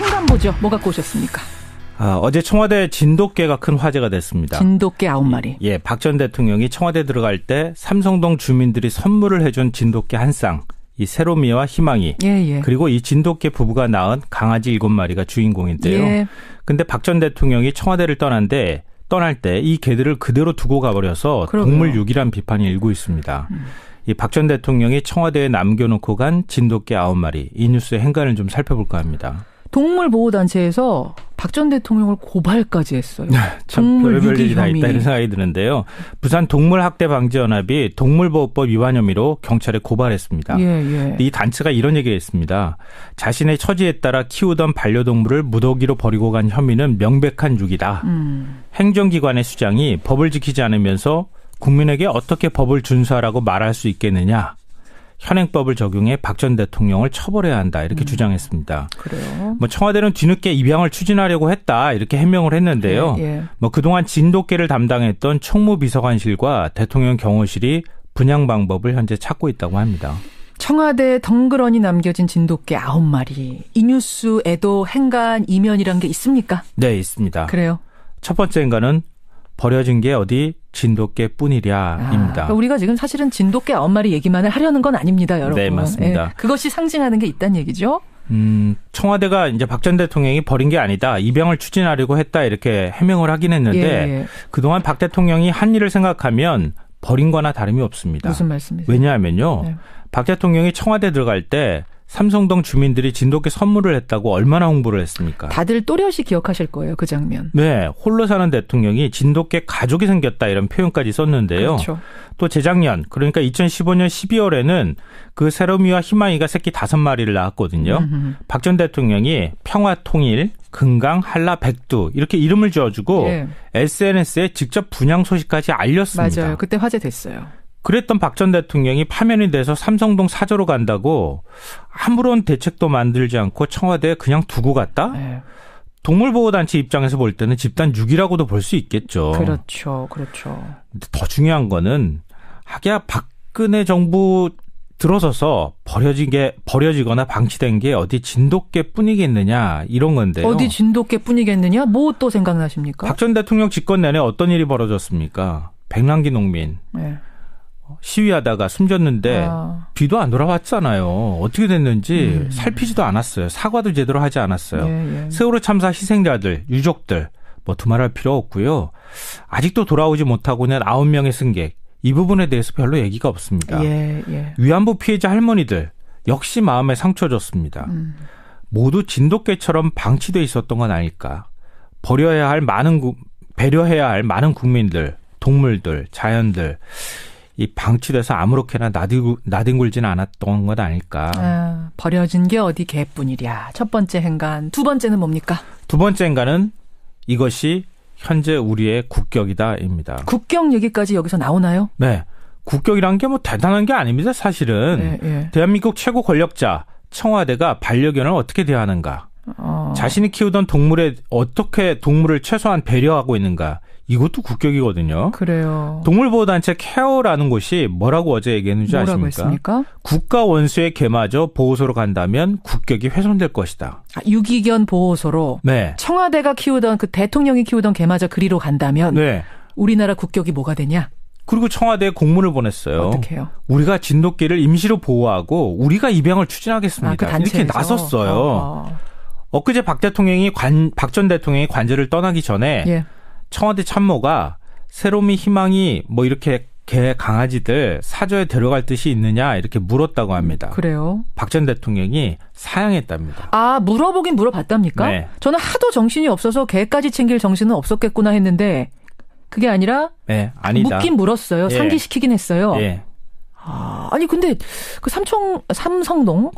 횡단보죠. 뭐 갖고 오셨습니까? 어제 청와대 진돗개가 큰 화제가 됐습니다. 진돗개 9마리. 예, 박 전 대통령이 청와대 들어갈 때 삼성동 주민들이 선물을 해준 진돗개 한 쌍, 이 세로미와 희망이, 그리고 이 진돗개 부부가 낳은 강아지 7마리가 주인공인데요. 근데 박 전 대통령이 청와대를 떠날 때 이 개들을 그대로 두고 가버려서 동물 유기란 비판이 일고 있습니다. 이 박 전 대통령이 청와대에 남겨놓고 간 진돗개 9마리, 이 뉴스의 행간을 좀 살펴볼까 합니다. 동물보호단체에서 박 전 대통령을 고발까지 했어요. 참 별별 일이 다 있다 이런 생각이 드는데요. 부산 동물학대방지연합이 동물보호법 위반 혐의로 경찰에 고발했습니다. 이 단체가 이런 얘기를 했습니다. 자신의 처지에 따라 키우던 반려동물을 무더기로 버리고 간 혐의는 명백한 유기다. 행정기관의 수장이 법을 지키지 않으면서 국민에게 어떻게 법을 준수하라고 말할 수 있겠느냐. 현행법을 적용해 박 전 대통령을 처벌해야 한다 이렇게 주장했습니다. 그래요? 청와대는 뒤늦게 입양을 추진하려고 했다 이렇게 해명을 했는데요. 그동안 진돗개를 담당했던 총무비서관실과 대통령 경호실이 분양 방법을 현재 찾고 있다고 합니다. 청와대에 덩그러니 남겨진 진돗개 9마리. 이 뉴스에도 행간 이면이란 게 있습니까? 네, 있습니다. 그래요? 첫 번째 행간은 버려진 게 어디 진돗개뿐이랴입니다. 그러니까 우리가 지금 사실은 진돗개 9마리 얘기만을 하려는 건 아닙니다, 여러분. 네, 맞습니다. 그것이 상징하는 게 있다는 얘기죠. 청와대가 이제 박 전 대통령이 버린 게 아니다. 입양을 추진하려고 했다 이렇게 해명을 하긴 했는데 그동안 박 대통령이 한 일을 생각하면 버린 거나 다름이 없습니다. 무슨 말씀이세요? 왜냐하면요. 박 대통령이 청와대 들어갈 때 삼성동 주민들이 진돗개 선물을 했다고 얼마나 홍보를 했습니까? 다들 또렷이 기억하실 거예요, 그 장면. 네, 홀로 사는 대통령이 진돗개 가족이 생겼다 이런 표현까지 썼는데요. 그렇죠. 또 재작년, 그러니까 2015년 12월에는 그 세로미와 희망이가 새끼 5마리를 낳았거든요. 박 전 대통령이 평화 통일, 금강, 한라, 백두 이렇게 이름을 지어주고 SNS에 직접 분양 소식까지 알렸습니다. 맞아요. 그때 화제됐어요. 그랬던 박 전 대통령이 파면이 돼서 삼성동 사저로 간다고 아무런 대책도 만들지 않고 청와대에 그냥 두고 갔다? 동물보호단체 입장에서 볼 때는 집단 유기라고도 볼 수 있겠죠. 그렇죠. 더 중요한 거는 하기야 박근혜 정부 들어서서 버려지거나 방치된 게 어디 진돗개뿐이겠느냐 이런 건데요. 어디 진돗개뿐이겠느냐? 뭐 또 생각나십니까? 박 전 대통령 집권 내내 어떤 일이 벌어졌습니까? 백남기 농민. 시위하다가 숨졌는데 뒤도 안 돌아왔잖아요. 어떻게 됐는지 살피지도 않았어요. 사과도 제대로 하지 않았어요. 세월호 참사 희생자들, 유족들 뭐 두말할 필요 없고요. 아직도 돌아오지 못하고 있는 9명의 승객 이 부분에 대해서 별로 얘기가 없습니다. 위안부 피해자 할머니들 역시 마음에 상처 줬습니다. 모두 진돗개처럼 방치돼 있었던 건 아닐까. 배려해야 할 많은 국민들, 동물들, 자연들 이 방치돼서 아무렇게나 나뒹굴지는 않았던 것 아닐까. 버려진 게 어디 개뿐이랴. 첫 번째 행간. 두 번째는 뭡니까? 두 번째 행간은 이것이 현재 우리의 국격이다입니다. 국격 얘기까지 여기서 나오나요? 네. 국격이란 게 뭐 대단한 게 아닙니다. 사실은. 대한민국 최고 권력자 청와대가 반려견을 어떻게 대하는가. 자신이 키우던 동물에 어떻게 동물을 최소한 배려하고 있는가. 이것도 국격이거든요. 그래요. 동물보호단체 케어라는 곳이 뭐라고 어제 얘기했는지 뭐라고 아십니까? 했습니까? 국가 원수의 개마저 보호소로 간다면 국격이 훼손될 것이다. 유기견 보호소로 청와대가 키우던 그 대통령이 키우던 개마저 그리로 간다면 우리나라 국격이 뭐가 되냐? 그리고 청와대에 공문을 보냈어요. 어떻게 해요? 우리가 진돗개를 임시로 보호하고 우리가 입양을 추진하겠습니다. 그 이렇게 나섰어요. 엊그제 박 전 대통령이 관저를 떠나기 전에 청와대 참모가 세로미 희망이 뭐 이렇게 개 강아지들 사저에 데려갈 뜻이 있느냐 이렇게 물었다고 합니다. 그래요? 박 전 대통령이 사양했답니다. 물어보긴 물어봤답니까? 저는 하도 정신이 없어서 개까지 챙길 정신은 없었겠구나 했는데 그게 아니라 아니다. 묻긴 물었어요. 상기시키긴 했어요. 아니 근데 그 삼성동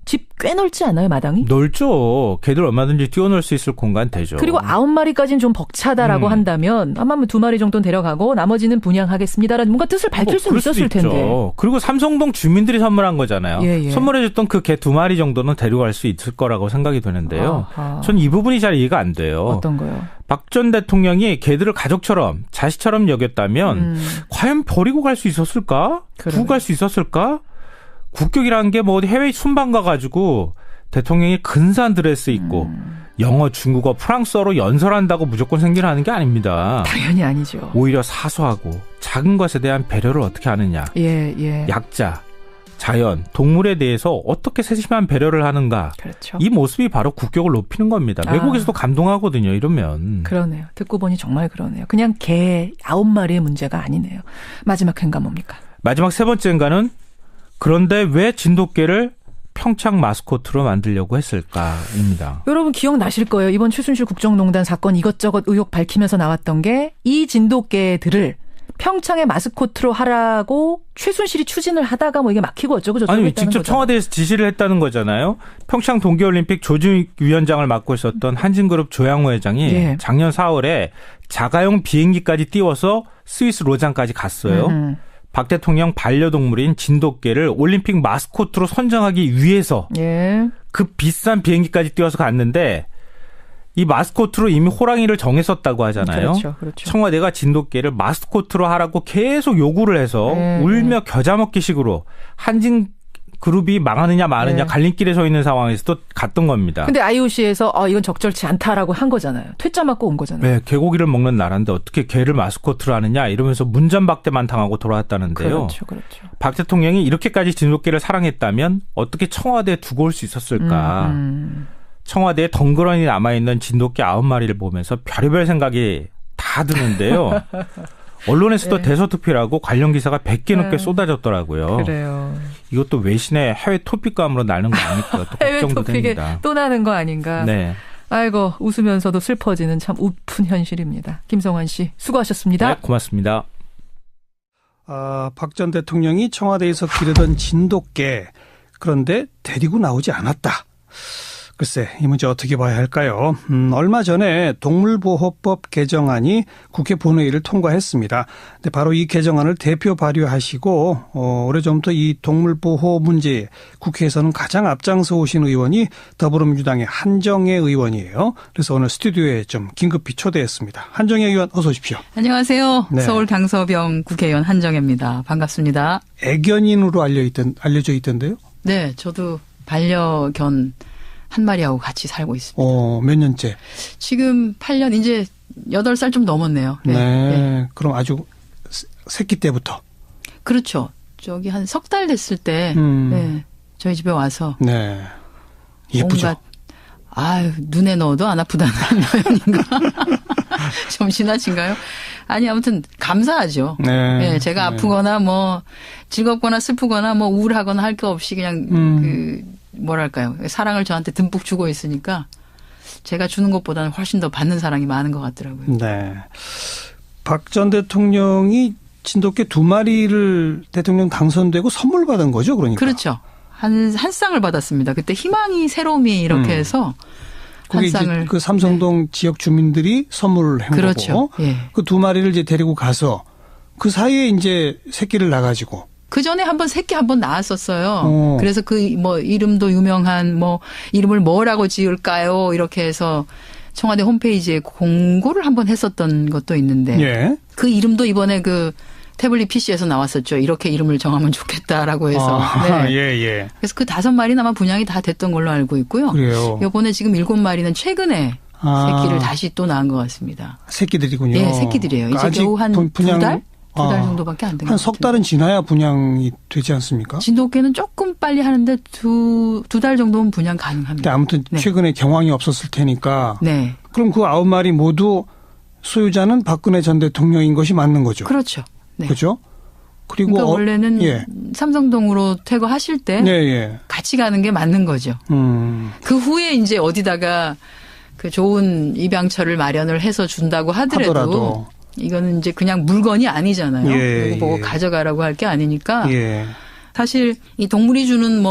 집 꽤 넓지 않아요, 마당이? 넓죠. 개들 얼마든지 뛰어놀 수 있을 공간 되죠. 그리고 9마리까지는 좀 벅차다라고 한다면 아마 2마리 정도는 데려가고 나머지는 분양하겠습니다라는 뭔가 뜻을 밝힐 수 있었을 텐데. 그리고 삼성동 주민들이 선물한 거잖아요. 선물해줬던 그 개 2마리 정도는 데려갈 수 있을 거라고 생각이 되는데요. 전 이 부분이 잘 이해가 안 돼요. 어떤 거요? 박 전 대통령이 개들을 가족처럼 자식처럼 여겼다면 과연 버리고 갈 수 있었을까? 두고 갈 수 있었을까? 국격이라는 게 뭐 해외 순방 가가지고 대통령이 근사한 드레스 입고 영어, 중국어, 프랑스어로 연설한다고 무조건 생겨나는 게 아닙니다. 당연히 아니죠. 오히려 사소하고 작은 것에 대한 배려를 어떻게 하느냐. 예. 약자, 자연, 동물에 대해서 어떻게 세심한 배려를 하는가. 그렇죠. 이 모습이 바로 국격을 높이는 겁니다. 외국에서도 감동하거든요. 이러면. 그러네요. 듣고 보니 정말 그러네요. 그냥 개 9마리의 문제가 아니네요. 마지막 행가 뭡니까? 마지막 세 번째 행가는 그런데 왜 진돗개를 평창 마스코트로 만들려고 했을까입니다. 여러분 기억나실 거예요. 이번 최순실 국정농단 사건 이것저것 의혹 밝히면서 나왔던 게 이 진돗개들을 평창의 마스코트로 하라고 최순실이 추진을 하다가 뭐 이게 막히고 어쩌고 저쩌고 아니 했다는 직접 거잖아요. 청와대에서 지시를 했다는 거잖아요. 평창 동계올림픽 조직위원장을 맡고 있었던 한진그룹 조양호 회장이 작년 4월에 자가용 비행기까지 띄워서 스위스 로장까지 갔어요. 박 대통령 반려동물인 진돗개를 올림픽 마스코트로 선정하기 위해서 그 비싼 비행기까지 띄워서 갔는데 이 마스코트로 이미 호랑이를 정했었다고 하잖아요. 그렇죠. 청와대가 진돗개를 마스코트로 하라고 계속 요구를 해서 울며 겨자 먹기식으로 한진그룹이 망하느냐 마느냐 갈림길에 서 있는 상황에서도 갔던 겁니다. 근데 IOC에서 이건 적절치 않다라고 한 거잖아요. 퇴짜 맞고 온 거잖아요. 네, 개고기를 먹는 나라인데 어떻게 개를 마스코트로 하느냐 이러면서 문전박대만 당하고 돌아왔다는데요. 그렇죠. 박 대통령이 이렇게까지 진돗개를 사랑했다면 어떻게 청와대에 두고 올 수 있었을까. 청와대에 덩그러니 남아있는 진돗개 9마리를 보면서 별의별 생각이 다 드는데요. 언론에서도 대서특필하고 관련 기사가 100개 넘게 쏟아졌더라고요. 그래요. 이것도 외신의 해외 토픽감으로 나는 거 아닐까 또 해외 걱정도 토픽에 됩니다. 또 나는 거 아닌가. 네. 아이고 웃으면서도 슬퍼지는 참 우픈 현실입니다. 김성환 씨 수고하셨습니다. 네, 고맙습니다. 박 전 대통령이 청와대에서 기르던 진돗개 그런데 데리고 나오지 않았다. 글쎄 이 문제 어떻게 봐야 할까요? 얼마 전에 동물보호법 개정안이 국회 본회의를 통과했습니다. 근데 바로 이 개정안을 대표 발의하시고 오래전부터 이 동물보호 문제에 국회에서는 가장 앞장서 오신 의원이 더불어민주당의 한정혜 의원이에요. 그래서 오늘 스튜디오에 좀 긴급히 초대했습니다. 한정혜 의원 어서 오십시오. 안녕하세요. 네. 서울 강서병 국회의원 한정혜입니다. 반갑습니다. 애견인으로 알려져 있던데요? 네. 저도 반려견 한 마리하고 같이 살고 있습니다. 몇 년째? 지금 8년, 이제 8살 좀 넘었네요. 네. 그럼 아주 새끼 때부터? 그렇죠. 저기 한 석 달 됐을 때, 저희 집에 와서. 네. 예쁘죠? 눈에 넣어도 안 아프다는 표현인가? 좀 지나친가요? 아니, 아무튼, 감사하죠. 네. 제가 아프거나 뭐, 즐겁거나 슬프거나 뭐, 우울하거나 할 게 없이 그냥, 뭐랄까요. 사랑을 저한테 듬뿍 주고 있으니까 제가 주는 것보다는 훨씬 더 받는 사랑이 많은 것 같더라고요. 네. 박 전 대통령이 진돗개 2마리를 대통령 당선되고 선물 받은 거죠, 그러니까. 그렇죠. 한 쌍을 받았습니다. 그때 희망이 새로움이 이렇게 해서 한 쌍을. 그 삼성동 지역 주민들이 선물을 한 그렇죠. 거고. 그 2마리를 이제 데리고 가서 그 사이에 이제 새끼를 낳아가지고. 그 전에 새끼 한 번 낳았었어요. 그래서 이름도 유명한 이름을 뭐라고 지을까요? 이렇게 해서 청와대 홈페이지에 공고를 한번 했었던 것도 있는데. 그 이름도 이번에 그 태블릿 PC에서 나왔었죠. 이렇게 이름을 정하면 좋겠다라고 해서. 네. 그래서 그 5마리는 아마 분양이 다 됐던 걸로 알고 있고요. 그래요. 이번에 지금 7마리는 최근에 새끼를 다시 또 낳은 것 같습니다. 새끼들이군요. 네, 새끼들이에요. 이제 겨우 한 2달? 2달 정도밖에 안 된 것 같아요. 한 석 달은 지나야 분양이 되지 않습니까? 진돗개는 조금 빨리 하는데 두 달 정도면 분양 가능합니다. 아무튼 최근에 경황이 없었을 테니까. 네. 그럼 그 9마리 모두 소유자는 박근혜 전 대통령인 것이 맞는 거죠? 그렇죠. 네. 그렇죠? 그리고 그러니까 원래는 삼성동으로 퇴거하실 때 같이 가는 게 맞는 거죠. 그 후에 이제 어디다가 그 좋은 입양처를 마련을 해서 준다고 하더라도 이거는 이제 그냥 물건이 아니잖아요. 이거 보고 가져가라고 할 게 아니니까. 사실 이 동물이 주는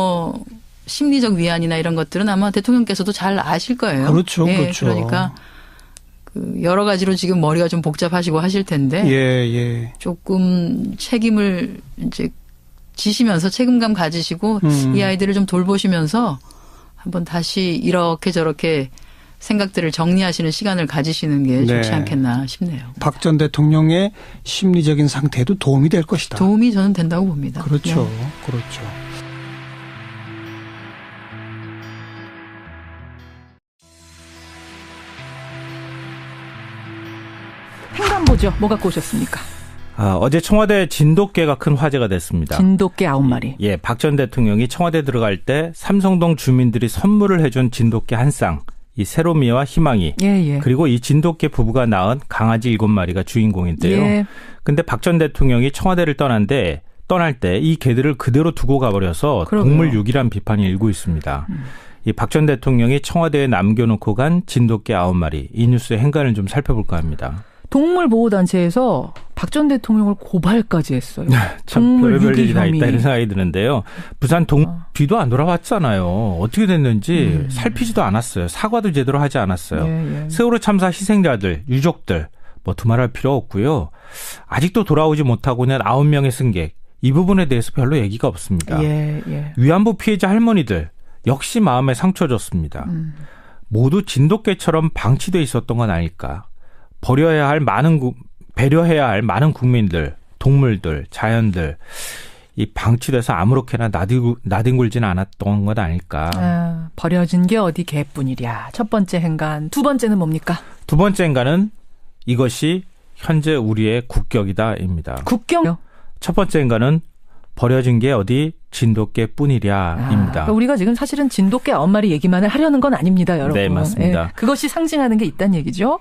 심리적 위안이나 이런 것들은 아마 대통령께서도 잘 아실 거예요. 그렇죠. 그렇죠. 그러니까 여러 가지로 지금 머리가 좀 복잡하시고 하실 텐데. 조금 책임을 이제 지시면서 책임감 가지시고 이 아이들을 좀 돌보시면서 한번 다시 이렇게 저렇게 생각들을 정리하시는 시간을 가지시는 게 좋지 않겠나 싶네요. 박 전 대통령의 심리적인 상태에도 도움이 될 것이다. 도움이 저는 된다고 봅니다. 그렇죠. 그렇죠. 행간보죠. 뭐 갖고 오셨습니까? 어제 청와대 진돗개가 큰 화제가 됐습니다. 진돗개 9마리. 예, 박 전 대통령이 청와대 들어갈 때 삼성동 주민들이 선물을 해준 진돗개 한 쌍, 이 세로미와 희망이, 그리고 이 진돗개 부부가 낳은 강아지 7마리가 주인공인데요. 근데 박 전 대통령이 청와대를 떠날 때 이 개들을 그대로 두고 가버려서 동물육이란 비판이 일고 있습니다. 이 박 전 대통령이 청와대에 남겨놓고 간 진돗개 9마리, 이 뉴스의 행간을 좀 살펴볼까 합니다. 동물보호단체에서 박 전 대통령을 고발까지 했어요. 참 별별 일이 다 있다 이런 생각이 드는데요. 부산 뒤도 안 돌아왔잖아요. 어떻게 됐는지 살피지도 않았어요. 사과도 제대로 하지 않았어요. 세월호 참사 희생자들, 유족들 뭐 두말할 필요 없고요. 아직도 돌아오지 못하고 있는 9명의 승객, 이 부분에 대해서 별로 얘기가 없습니다. 위안부 피해자 할머니들 역시 마음에 상처 줬습니다. 모두 진돗개처럼 방치돼 있었던 건 아닐까. 배려해야 할 많은 국민들, 동물들, 자연들 이 방치돼서 아무렇게나 나뒹굴지는 않았던 것 아닐까. 버려진 게 어디 개뿐이랴. 첫 번째 행간. 두 번째는 뭡니까? 두 번째 행간은 이것이 현재 우리의 국격이다입니다. 국격? 첫 번째 행간은 버려진 게 어디 진돗개뿐이랴입니다. 그러니까 우리가 지금 사실은 진돗개 9마리 얘기만을 하려는 건 아닙니다, 여러분. 네, 맞습니다. 그것이 상징하는 게 있다는 얘기죠.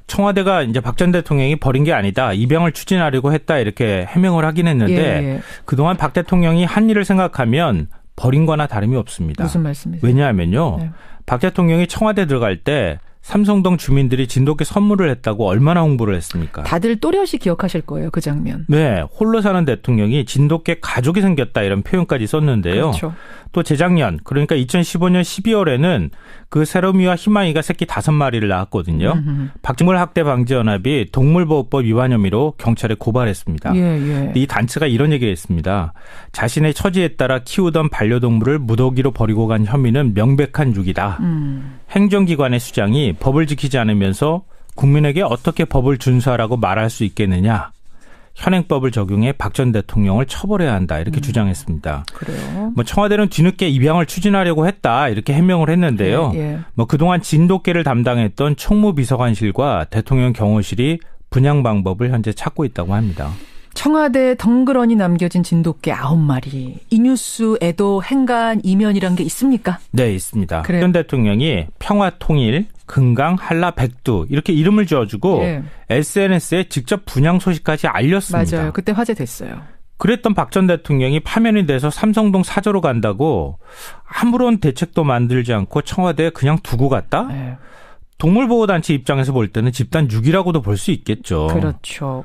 청와대가 이제 박 전 대통령이 버린 게 아니다. 입양을 추진하려고 했다. 이렇게 해명을 하긴 했는데 그동안 박 대통령이 한 일을 생각하면 버린 거나 다름이 없습니다. 무슨 말씀이세요? 왜냐하면요. 박 대통령이 청와대 들어갈 때 삼성동 주민들이 진돗개 선물을 했다고 얼마나 홍보를 했습니까? 다들 또렷이 기억하실 거예요. 그 장면. 네. 홀로 사는 대통령이 진돗개 가족이 생겼다 이런 표현까지 썼는데요. 그렇죠. 또 재작년 그러니까 2015년 12월에는 그 세로미와 희망이가 새끼 5마리를 낳았거든요. 박물학대방지연합이 동물보호법 위반 혐의로 경찰에 고발했습니다. 이 단체가 이런 얘기를 했습니다. 자신의 처지에 따라 키우던 반려동물을 무더기로 버리고 간 혐의는 명백한 유기다. 행정기관의 수장이 법을 지키지 않으면서 국민에게 어떻게 법을 준수하라고 말할 수 있겠느냐. 현행법을 적용해 박 전 대통령을 처벌해야 한다. 이렇게 주장했습니다. 그래요? 뭐 청와대는 뒤늦게 입양을 추진하려고 했다. 이렇게 해명을 했는데요. 뭐 그동안 진돗개를 담당했던 총무비서관실과 대통령 경호실이 분양 방법을 현재 찾고 있다고 합니다. 청와대에 덩그러니 남겨진 진돗개 9마리. 이 뉴스에도 행간 이면이란 게 있습니까? 네, 있습니다. 박 전 대통령이 평화통일, 금강, 한라, 백두 이렇게 이름을 지어주고 SNS에 직접 분양 소식까지 알렸습니다. 맞아요. 그때 화제됐어요. 그랬던 박 전 대통령이 파면이 돼서 삼성동 사저로 간다고 아무런 대책도 만들지 않고 청와대에 그냥 두고 갔다? 동물보호단체 입장에서 볼 때는 집단 유기라고도 볼 수 있겠죠. 그렇죠.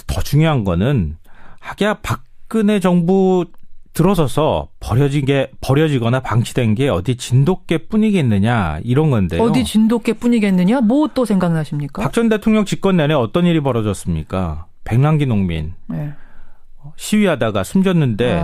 더 중요한 거는 하기야 박근혜 정부 들어서서 버려지거나 방치된 게 어디 진돗개뿐이겠느냐 이런 건데요. 어디 진돗개뿐이겠느냐? 뭐 또 생각나십니까? 박 전 대통령 집권 내내 어떤 일이 벌어졌습니까? 백남기 농민 시위하다가 숨졌는데